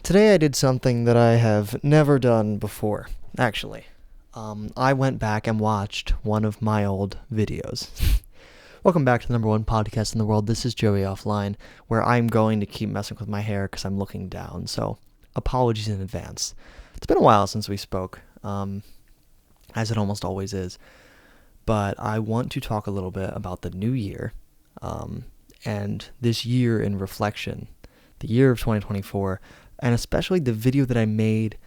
Today I did something that I have never done before, actually. I went back and watched one of my old videos. Welcome back to the number one podcast in the world. This is Joey Offline, where I'm going to keep messing with my hair because I'm looking down, so apologies in advance. It's been a while since we spoke, as it almost always is, but I want to talk a little bit about the new year, and this year in reflection, the year of 2024, and especially the video that I made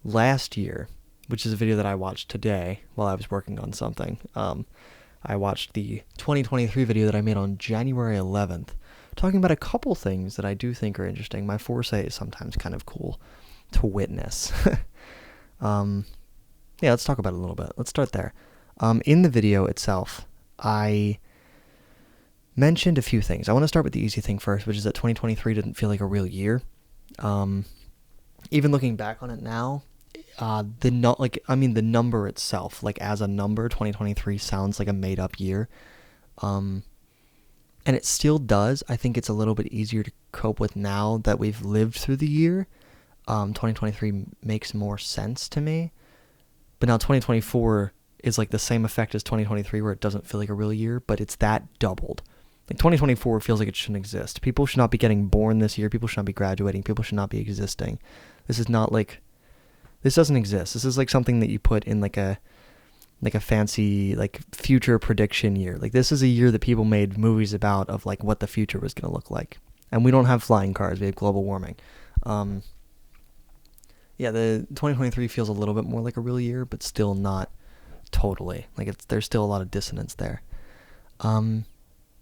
last year, which is a video that I watched today while I was working on something. I watched the 2023 video that I made on January 11th, talking about a couple things that I do think are interesting. My foresight is sometimes kind of cool to witness. Yeah, let's talk about it a little bit. Let's start there. In the video itself, I mentioned a few things. I want to start with the easy thing first, which is that 2023 didn't feel like a real year. Even looking back on it now, the number itself, like as a number, 2023 sounds like a made up year. And it still does. I think it's a little bit easier to cope with now that we've lived through the year. 2023 makes more sense to me. But now 2024 is like the same effect as 2023 where it doesn't feel like a real year, but it's that doubled. Like 2024 feels like it shouldn't exist. People should not be getting born this year. People should not be graduating. People should not be existing. This doesn't exist. This is like something that you put in like a fancy like future prediction year. Like this is a year that people made movies about of like what the future was going to look like. And we don't have flying cars. We have global warming. Yeah, the 2023 feels a little bit more like a real year, but still not totally. Like there's still a lot of dissonance there.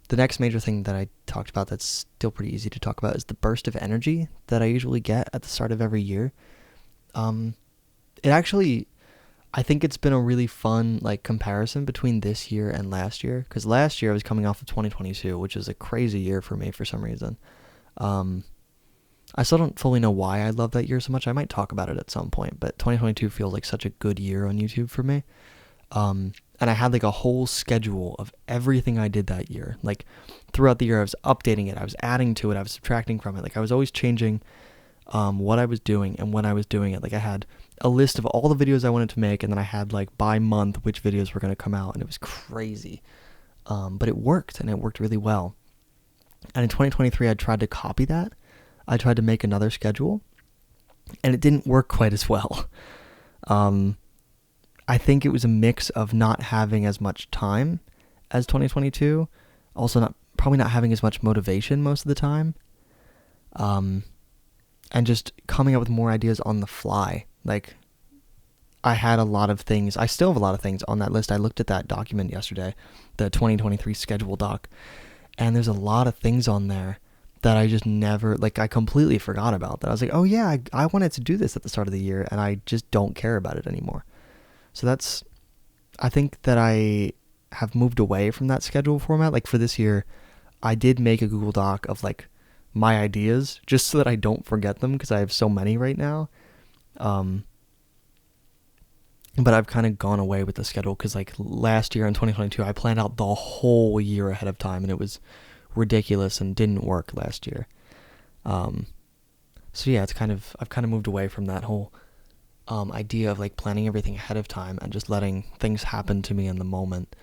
The next major thing that I talked about that's still pretty easy to talk about is the burst of energy that I usually get at the start of every year. I think it's been a really fun like comparison between this year and last year, because last year I was coming off of 2022, which is a crazy year for me for some reason. I still don't fully know why I love that year so much. I might talk about it at some point, but 2022 feels like such a good year on YouTube for me. And I had like a whole schedule of everything I did that year. Like throughout the year, I was updating it. I was adding to it. I was subtracting from it. Like I was always changing what I was doing and when I was doing it. Like I had a list of all the videos I wanted to make, and then I had like by month which videos were going to come out, and it was crazy. But it worked, and it worked really well. And in 2023, I tried to copy that. I tried to make another schedule, and it didn't work quite as well. I think it was a mix of not having as much time as 2022, also probably not having as much motivation most of the time, and just coming up with more ideas on the fly. Like, I had a lot of things, I still have a lot of things on that list. I looked at that document yesterday, the 2023 schedule doc, and there's a lot of things on there that I just never, like I completely forgot about, that I was like, oh yeah, I wanted to do this at the start of the year, and I just don't care about it anymore. So I think that I have moved away from that schedule format. Like for this year, I did make a Google Doc of like my ideas just so that I don't forget them, because I have so many right now. But I've kind of gone away with the schedule because like last year in 2022, I planned out the whole year ahead of time, and it was ridiculous and didn't work last year. So yeah, I've kind of moved away from that whole idea of like planning everything ahead of time and just letting things happen to me in the moment.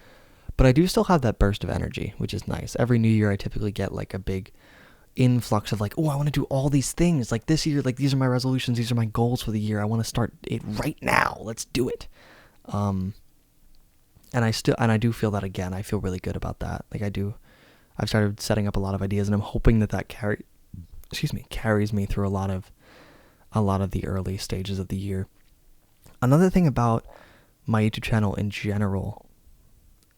But I do still have that burst of energy, which is nice. Every new year I typically get like a big influx of like, oh, I want to do all these things. Like this year, like these are my resolutions, these are my goals for the year. I want to start it right now. Let's do it. And I do feel that again. I feel really good about that. Like I've started setting up a lot of ideas, and I'm hoping that carries me through a lot of the early stages of the year. Another thing about my YouTube channel in general,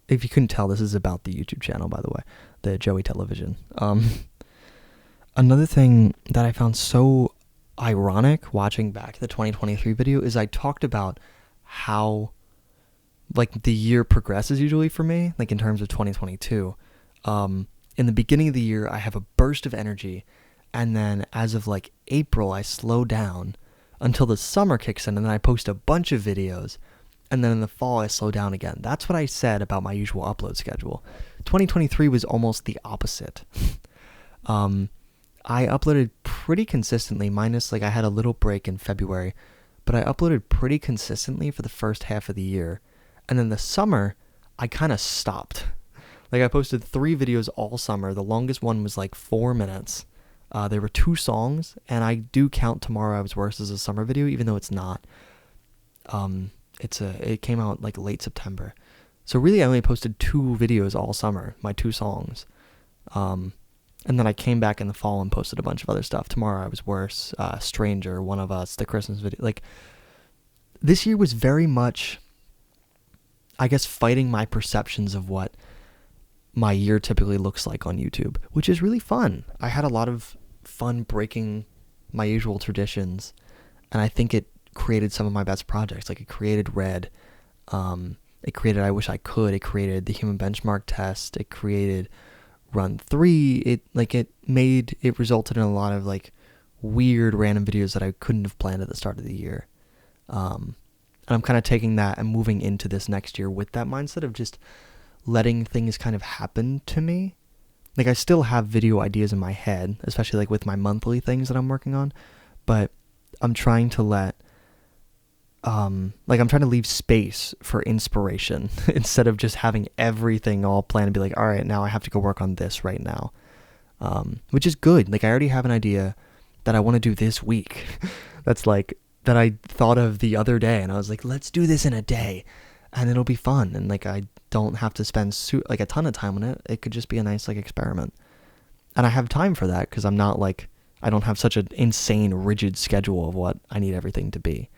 if you couldn't tell, this is about the YouTube channel, by the way, the Joey Television. Another thing that I found so ironic watching back the 2023 video is I talked about how like the year progresses usually for me, like in terms of 2022. In the beginning of the year, I have a burst of energy, and then as of like April, I slow down until the summer kicks in, and then I post a bunch of videos, and then in the fall, I slow down again. That's what I said about my usual upload schedule. 2023 was almost the opposite. I uploaded pretty consistently, minus like I had a little break in February, but I uploaded pretty consistently for the first half of the year. And then the summer, I kind of stopped. Like I posted 3 videos all summer. The longest one was like 4 minutes. There were 2 songs, and I do count Tomorrow I Was Worse as a summer video, even though it's not. It came out like late September. So really I only posted 2 videos all summer, my 2 songs. And then I came back in the fall and posted a bunch of other stuff. Tomorrow I Was Worse, Stranger, One of Us, the Christmas video. Like, this year was very much, I guess, fighting my perceptions of what my year typically looks like on YouTube, which is really fun. I had a lot of fun breaking my usual traditions, and I think it created some of my best projects. Like, it created Red, it created I Wish I Could, it created the Human Benchmark Test, it created Run 3, it resulted in a lot of like weird random videos that I couldn't have planned at the start of the year. And I'm kind of taking that and moving into this next year with that mindset of just letting things kind of happen to me. Like, I still have video ideas in my head, especially like with my monthly things that I'm working on, but I'm trying to I'm trying to leave space for inspiration instead of just having everything all planned and be like, all right, now I have to go work on this right now. Which is good. Like, I already have an idea that I want to do this week. That's like, that I thought of the other day, and I was like, let's do this in a day and it'll be fun. And like, I don't have to spend like a ton of time on it. It could just be a nice like experiment. And I have time for that because I'm not like, I don't have such an insane rigid schedule of what I need everything to be.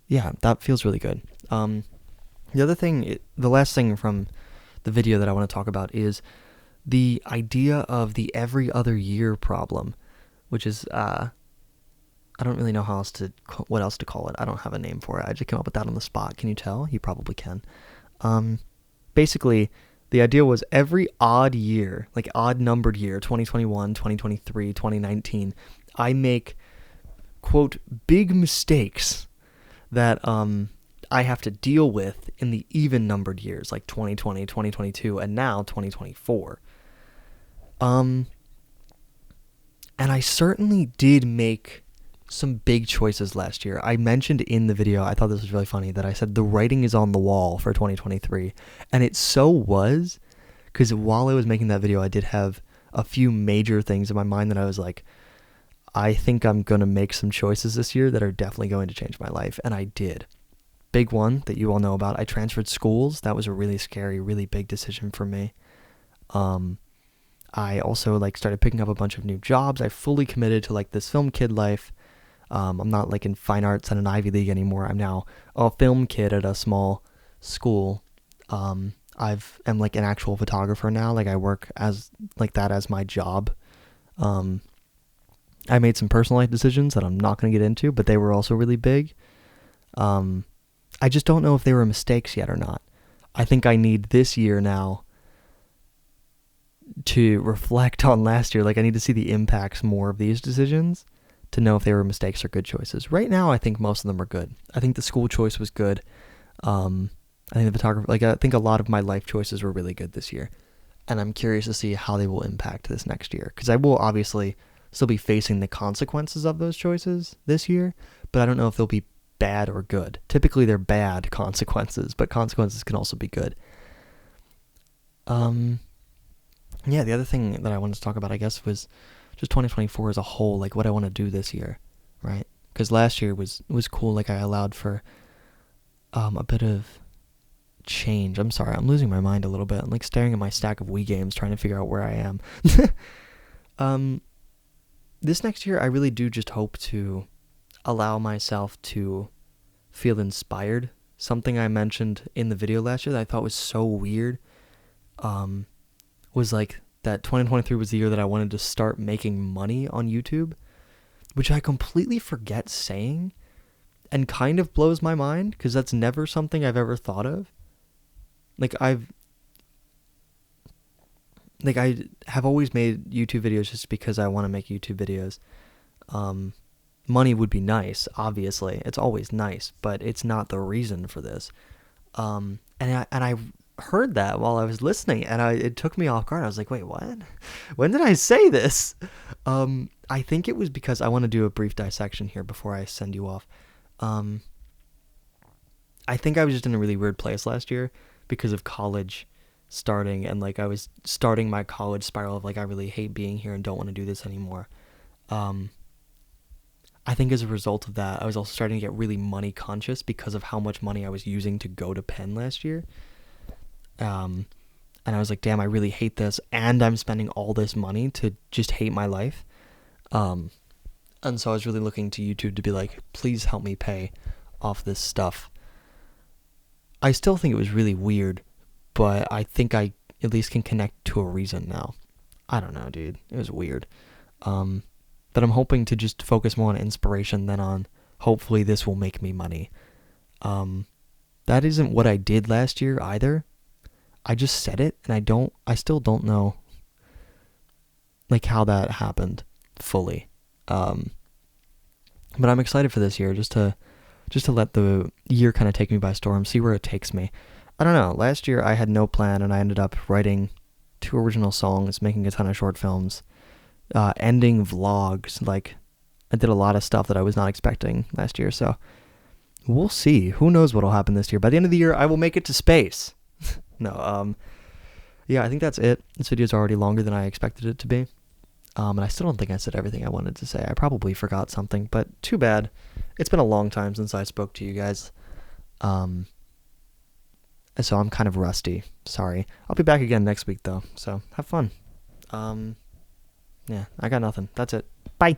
Yeah, that feels really good. The other thing, the last thing from the video that I want to talk about is the idea of the every other year problem, which is, I don't really know what else to call it. I don't have a name for it. I just came up with that on the spot. Can you tell? You probably can. Basically, the idea was every odd year, like odd numbered year, 2021, 2023, 2019, I make, quote, big mistakes that I have to deal with in the even numbered years, like 2020, 2022, and now 2024. And I certainly did make some big choices last year. I mentioned in the video, I thought this was really funny, that I said the writing is on the wall for 2023, and it so was, because while I was making that video, I did have a few major things in my mind that I was like, I think I'm going to make some choices this year that are definitely going to change my life, and I did. Big one that you all know about, I transferred schools. That was a really scary, really big decision for me. I also like started picking up a bunch of new jobs. I fully committed to like this film kid life. I'm not like in fine arts at an Ivy League anymore. I'm now a film kid at a small school. I'm like an actual photographer now. Like, I work as like that as my job. I made some personal life decisions that I'm not going to get into, but they were also really big. I just don't know if they were mistakes yet or not. I think I need this year now to reflect on last year. Like, I need to see the impacts more of these decisions to know if they were mistakes or good choices. Right now, I think most of them are good. I think the school choice was good. I think the photographer, like, I think a lot of my life choices were really good this year. And I'm curious to see how they will impact this next year. Because I will obviously still be facing the consequences of those choices this year, but I don't know if they'll be bad or good. Typically, they're bad consequences, but consequences can also be good. Yeah, the other thing that I wanted to talk about, I guess, was just 2024 as a whole, like what I want to do this year, right? Because last year was cool. Like, I allowed for a bit of change. I'm sorry, I'm losing my mind a little bit. I'm like staring at my stack of Wii games, trying to figure out where I am. This next year, I really do just hope to allow myself to feel inspired. Something I mentioned in the video last year that I thought was so weird was like that 2023 was the year that I wanted to start making money on YouTube, which I completely forget saying and kind of blows my mind because that's never something I've ever thought of. I have always made YouTube videos just because I want to make YouTube videos. Money would be nice, obviously. It's always nice, but it's not the reason for this. And I heard that while I was listening, and it took me off guard. I was like, wait, what? When did I say this? I think it was because I want to do a brief dissection here before I send you off. I think I was just in a really weird place last year because of college starting, and like I was starting my college spiral of like I really hate being here and don't want to do this anymore. I think as a result of that, I was also starting to get really money conscious because of how much money I was using to go to Penn last year. And I was like, damn, I really hate this, and I'm spending all this money to just hate my life. And so I was really looking to YouTube to be like, please help me pay off this stuff. I still think it was really weird, but I think I at least can connect to a reason now. I don't know, dude. It was weird. But I'm hoping to just focus more on inspiration than on hopefully this will make me money. That isn't what I did last year either. I just said it, and I still don't know like how that happened fully. But I'm excited for this year just to let the year kind of take me by storm, see where it takes me. I don't know. Last year I had no plan, and I ended up writing 2 original songs, making a ton of short films, ending vlogs. Like, I did a lot of stuff that I was not expecting last year, so we'll see. Who knows what'll happen this year. By the end of the year, I will make it to space. No, yeah, I think that's it. This video's already longer than I expected it to be. And I still don't think I said everything I wanted to say. I probably forgot something, but too bad. It's been a long time since I spoke to you guys. So I'm kind of rusty. Sorry. I'll be back again next week, though, so have fun. Yeah, I got nothing. That's it. Bye.